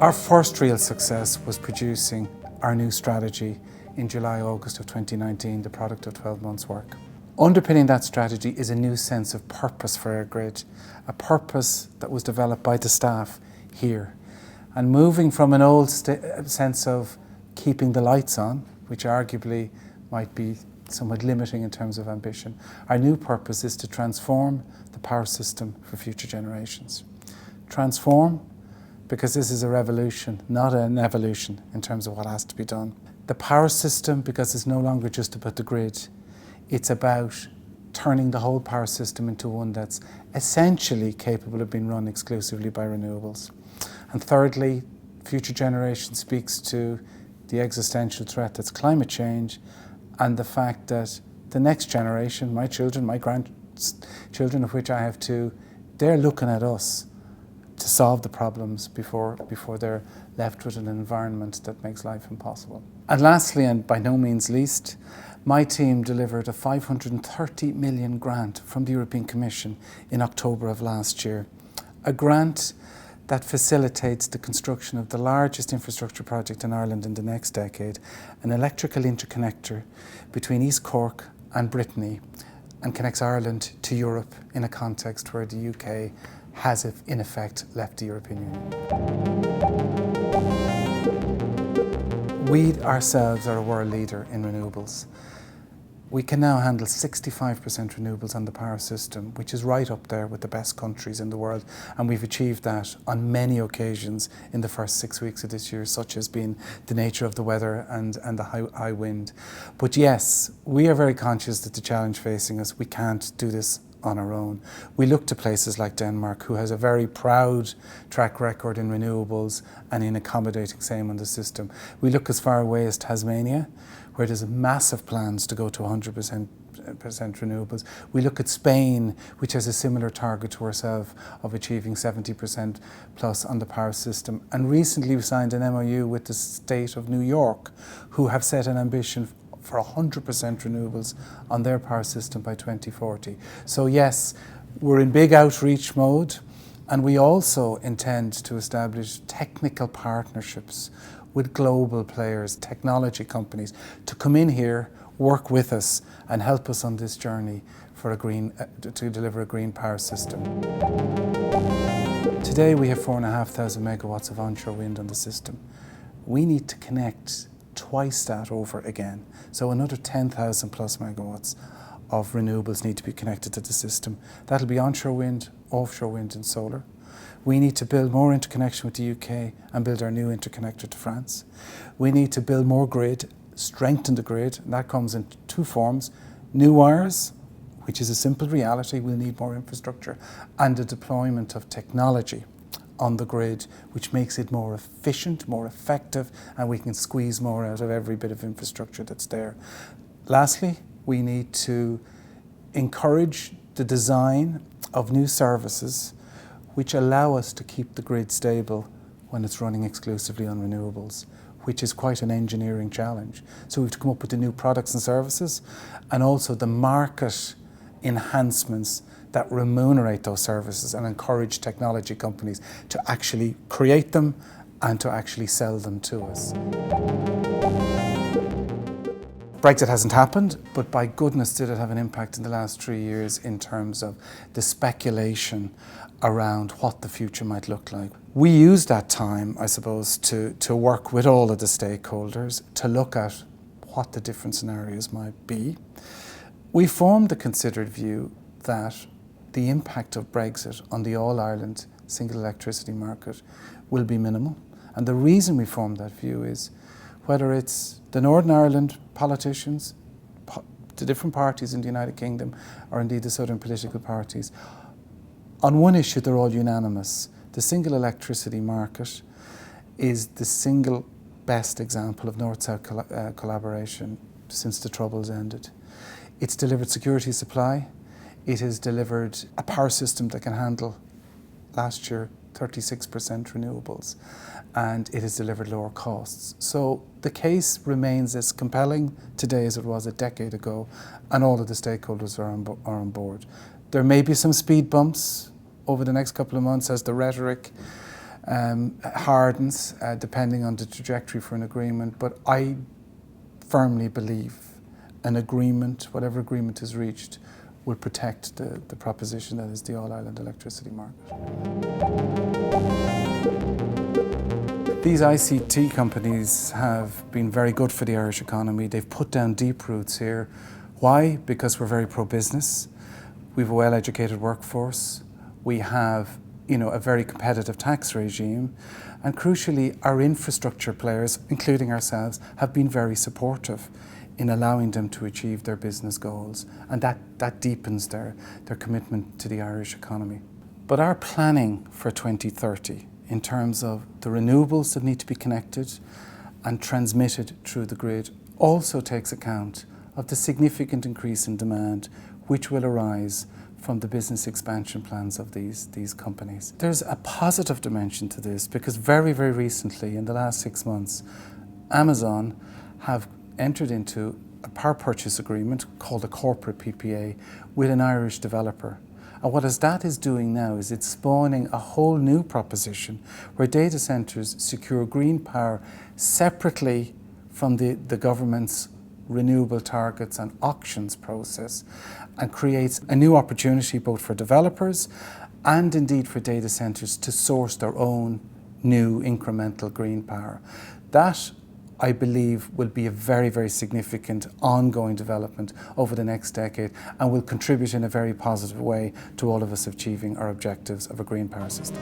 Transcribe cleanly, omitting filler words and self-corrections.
Our first real success was producing our new strategy in July, August of 2019, the product of 12 months' work. Underpinning that strategy is a new sense of purpose for EirGrid, a purpose that was developed by the staff here. And moving from an old sense of keeping the lights on, which arguably might be somewhat limiting in terms of ambition, our new purpose is to transform the power system for future generations. Transform, because this is a revolution, not an evolution in terms of what has to be done. The power system, because it's no longer just about the grid, it's about turning the whole power system into one that's essentially capable of being run exclusively by renewables. And thirdly, future generations speaks to the existential threat that's climate change and the fact that the next generation, my children, my grandchildren, of which I have two, they're looking at us to solve the problems before they're left with an environment that makes life impossible. And lastly, and by no means least, my team delivered a 530 million grant from the European Commission in October of last year. A grant that facilitates the construction of the largest infrastructure project in Ireland in the next decade, an electrical interconnector between East Cork and Brittany, and connects Ireland to Europe in a context where the UK has, in effect, left the European Union. We ourselves are a world leader in renewables. We can now handle 65% renewables on the power system, which is right up there with the best countries in the world. And we've achieved that on many occasions in the first 6 weeks of this year, such as being the nature of the weather and the high wind. But yes, we are very conscious that the challenge facing us, we can't do this on our own. We look to places like Denmark, who has a very proud track record in renewables and in accommodating same on the system. We look as far away as Tasmania, where there's massive plans to go to 100% renewables. We look at Spain, which has a similar target to ourselves of achieving 70% plus on the power system. And recently we signed an MOU with the state of New York, who have set an ambition for 100% renewables on their power system by 2040. So yes, we're in big outreach mode, and we also intend to establish technical partnerships with global players, technology companies, to come in here, work with us and help us on this journey for to deliver a green power system. Today we have 4,500 megawatts of onshore wind on the system. We need to connect twice that over again. So another 10,000 plus megawatts of renewables need to be connected to the system. That'll be onshore wind, offshore wind and solar. We need to build more interconnection with the UK and build our new interconnector to France. We need to build more grid, strengthen the grid, and that comes in two forms. New wires, which is a simple reality, we'll need more infrastructure, and the deployment of technology on the grid, which makes it more efficient, more effective, and we can squeeze more out of every bit of infrastructure that's there. Lastly, we need to encourage the design of new services which allow us to keep the grid stable when it's running exclusively on renewables, which is quite an engineering challenge. So we have to come up with the new products and services, and also the market enhancements that remunerate those services and encourage technology companies to actually create them and to actually sell them to us. Brexit hasn't happened, but by goodness did it have an impact in the last 3 years in terms of the speculation around what the future might look like. We used that time, I suppose, to work with all of the stakeholders to look at what the different scenarios might be. We formed the considered view that the impact of Brexit on the all-Ireland single electricity market will be minimal. And the reason we formed that view is whether it's the Northern Ireland politicians, the different parties in the United Kingdom, or indeed the southern political parties, on one issue they're all unanimous. The single electricity market is the single best example of North-South collaboration since the Troubles ended. It's delivered security of supply. It has delivered a power system that can handle, last year, 36% renewables, and it has delivered lower costs. So the case remains as compelling today as it was a decade ago, and all of the stakeholders are on board. There may be some speed bumps over the next couple of months as the rhetoric hardens depending on the trajectory for an agreement, but I firmly believe an agreement, whatever agreement is reached, will protect the proposition that is the All-Ireland electricity market. These ICT companies have been very good for the Irish economy. They've put down deep roots here. Why? Because we're very pro-business. We have a well-educated workforce. We have, a very competitive tax regime. And crucially, our infrastructure players, including ourselves, have been very supportive in allowing them to achieve their business goals. And that deepens their commitment to the Irish economy. But our planning for 2030, in terms of the renewables that need to be connected and transmitted through the grid, also takes account of the significant increase in demand which will arise from the business expansion plans of these companies. There's a positive dimension to this because very, very recently, in the last 6 months, Amazon have entered into a power purchase agreement called a corporate PPA with an Irish developer. And what that is doing now is it's spawning a whole new proposition where data centres secure green power separately from the government's renewable targets and auctions process, and creates a new opportunity both for developers and indeed for data centres to source their own new incremental green power. That, I believe, will be a very, very significant ongoing development over the next decade and will contribute in a very positive way to all of us achieving our objectives of a green power system.